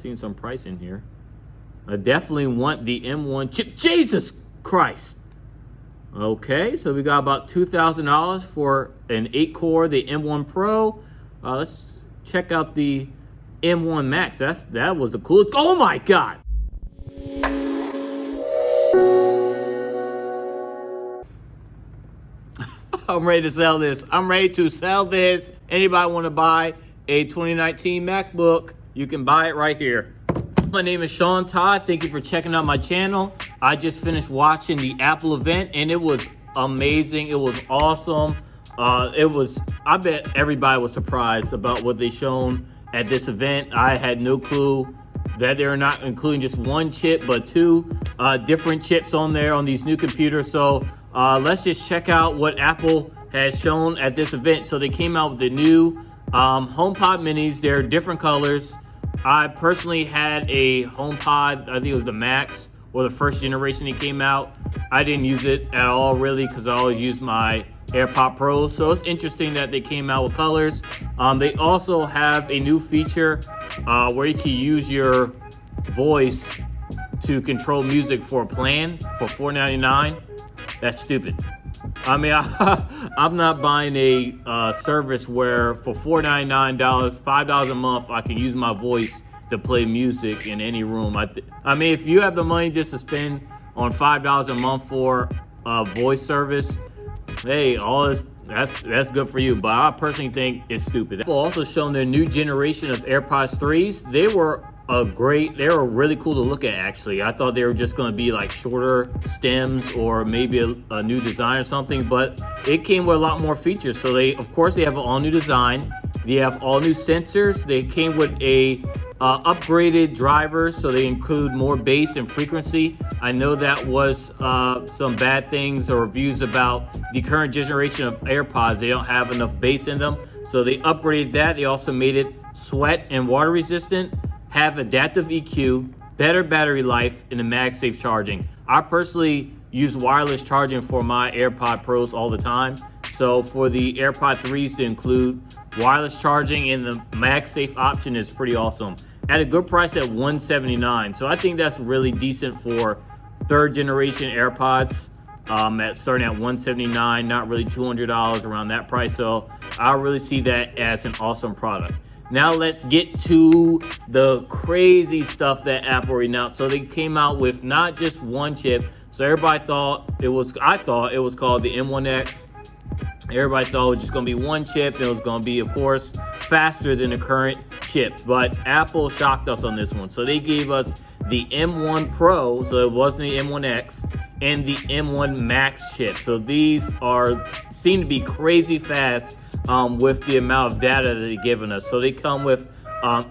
Seen some price in here. I definitely want the M1 chip. Jesus Christ. Okay, so we got about $2,000 for an 8-core, the M1 Pro. Let's check out the M1 Max. That was the coolest. Oh my God. I'm ready to sell this. I'm ready to sell this. Anybody want to buy a 2019 MacBook? You can buy it right here. My name is Sean Todd. Thank you for checking out my channel. I just finished watching the Apple event and it was amazing. It was awesome. I bet everybody was surprised about what they shown at this event. I had no clue that they're not including just one chip, but two different chips on there on these new computers. So let's just check out what Apple has shown at this event. So they came out with the new HomePod minis. They're different colors. I personally had a HomePod, I think it was the Max or the first generation that came out. I didn't use it at all really because I always use my AirPod Pro. So it's interesting that they came out with colors. They also have a new feature where you can use your voice to control music for a plan for $4.99. That's stupid. I mean, I'm not buying a service where for $4.99, $5 a month, I can use my voice to play music in any room. I mean, if you have the money just to spend on $5 a month for a voice service, hey, that's good for you. But I personally think it's stupid. Apple also shown their new generation of AirPods 3s. They were really cool to look at, actually. I thought they were just going to be like shorter stems or maybe a new design or something, but it came with a lot more features. So of course they have an all new design. They have all new sensors. They came with a upgraded driver, so they include more bass and frequency. I know that was some bad things or reviews about the current generation of AirPods. They don't have enough bass in them, so they upgraded that. They also made it sweat and water resistant, have adaptive EQ, better battery life, and the MagSafe charging. I personally use wireless charging for my AirPod Pros all the time. So for the AirPod 3s to include wireless charging and the MagSafe option is pretty awesome. At a good price at $179. So I think that's really decent for third generation AirPods starting at $179, not really $200 around that price. So I really see that as an awesome product. Now let's get to the crazy stuff that Apple announced. So they came out with not just one chip. So everybody thought I thought it was called the M1X. Everybody thought it was just gonna be one chip. It was gonna be, of course, faster than the current chips. But Apple shocked us on this one. So they gave us the M1 Pro, so it wasn't the M1X, and the M1 Max chip. So these seem to be crazy fast with the amount of data that they've given us. So they come with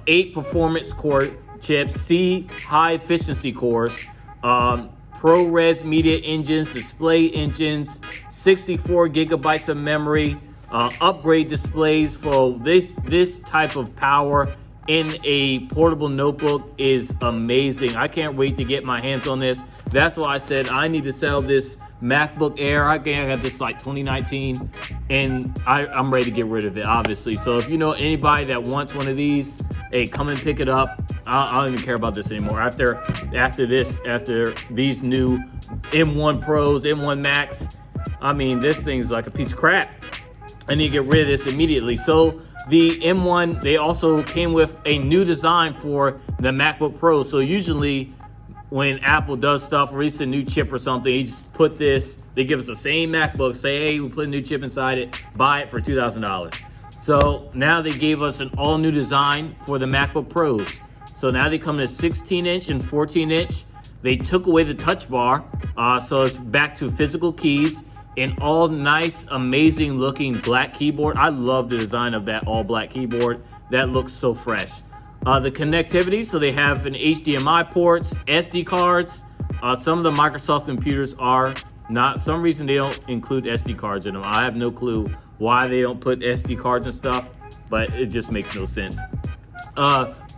8 performance core chips, C high efficiency cores, ProRes media engines, display engines, 64 gigabytes of memory, upgrade displays for this type of power in a portable notebook is amazing. I can't wait to get my hands on this. That's why I said I need to sell this MacBook Air. I got this like 2019 and I'm ready to get rid of it, obviously. So if you know anybody that wants one of these, hey, come and pick it up. I don't even care about this anymore. After these new M1 Pros, M1 Max, I mean, this thing's like a piece of crap. I need to get rid of this immediately. So the M1, they also came with a new design for the MacBook Pro. So usually when Apple does stuff, release a new chip or something, you just put this, they give us the same MacBook, say, hey, we put a new chip inside it, buy it for $2,000. So now they gave us an all new design for the MacBook Pros. So now they come in a 16-inch and 14-inch. They took away the touch bar, so it's back to physical keys. An all nice, amazing looking black keyboard. I love the design of that all black keyboard. That looks so fresh. The connectivity, so they have an HDMI ports, SD cards. Some of the Microsoft computers are not, some reason they don't include SD cards in them. I have no clue why they don't put SD cards and stuff, but it just makes no sense.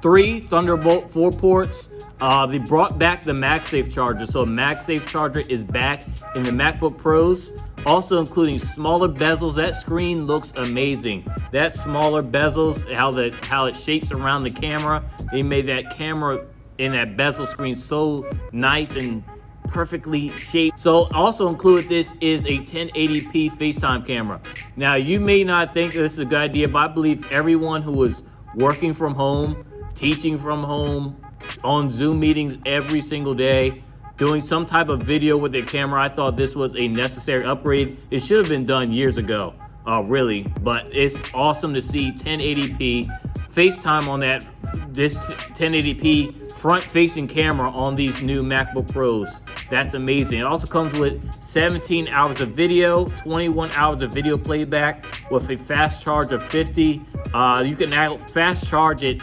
3 Thunderbolt 4 ports. They brought back the MagSafe charger. So MagSafe charger is back in the MacBook Pros. Also including smaller bezels. That screen looks amazing. That smaller bezels, how it shapes around the camera. They made that camera in that bezel screen so nice and perfectly shaped. So also included this is a 1080p FaceTime camera. Now you may not think this is a good idea, but I believe everyone who is working from home, teaching from home, on Zoom meetings every single day, doing some type of video with their camera, I thought this was a necessary upgrade. It should have been done years ago, really, but it's awesome to see 1080p FaceTime on this 1080p front-facing camera on these new MacBook Pros. That's amazing. It also comes with 17 hours of video, 21 hours of video playback with a fast charge of 50. You can now fast charge it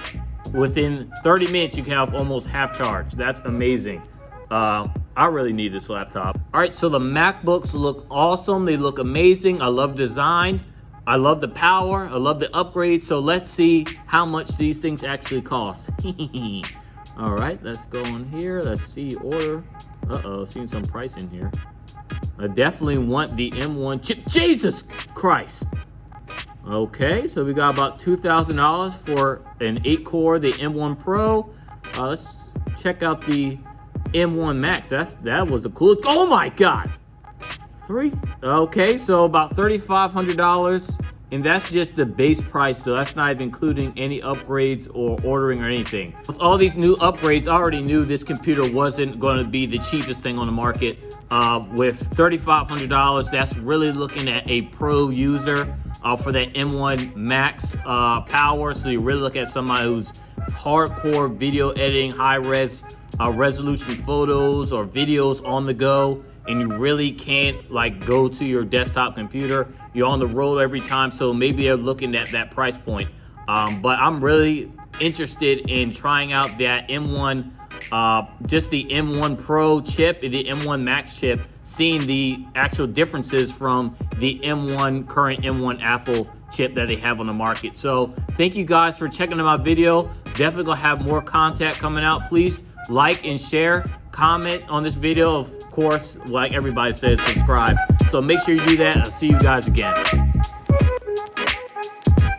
within 30 minutes. You can have almost half charge. That's amazing. I really need this laptop. All right, so the MacBooks look awesome. They look amazing. I love design. I love the power. I love the upgrade. So let's see how much these things actually cost. All right, let's go in here. Let's see order. Uh-oh, seeing some price in here. I definitely want the M1 chip. Jesus Christ. Okay, so we got about $2,000 for an 8-core, the M1 Pro. Let's check out the M1 Max. That was the coolest. Oh my God. Okay, so about $3,500, and that's just the base price, so that's not even including any upgrades or ordering or anything. With all these new upgrades, I already knew this computer wasn't going to be the cheapest thing on the market. With $3,500, that's really looking at a pro user for that M1 Max power. So you really look at somebody who's hardcore video editing, high-res resolution photos or videos on the go, and you really can't like go to your desktop computer. You're on the road every time, so maybe they're looking at that price point. But I'm really interested in trying out that M1, just the M1 Pro chip and the M1 Max chip, seeing the actual differences from the current M1 Apple chip that they have on the market. So thank you guys for checking out my video. Definitely gonna have more content coming out. Please like and share, comment on this video. Of course, like everybody says, subscribe. So make sure you do that. I'll see you guys again.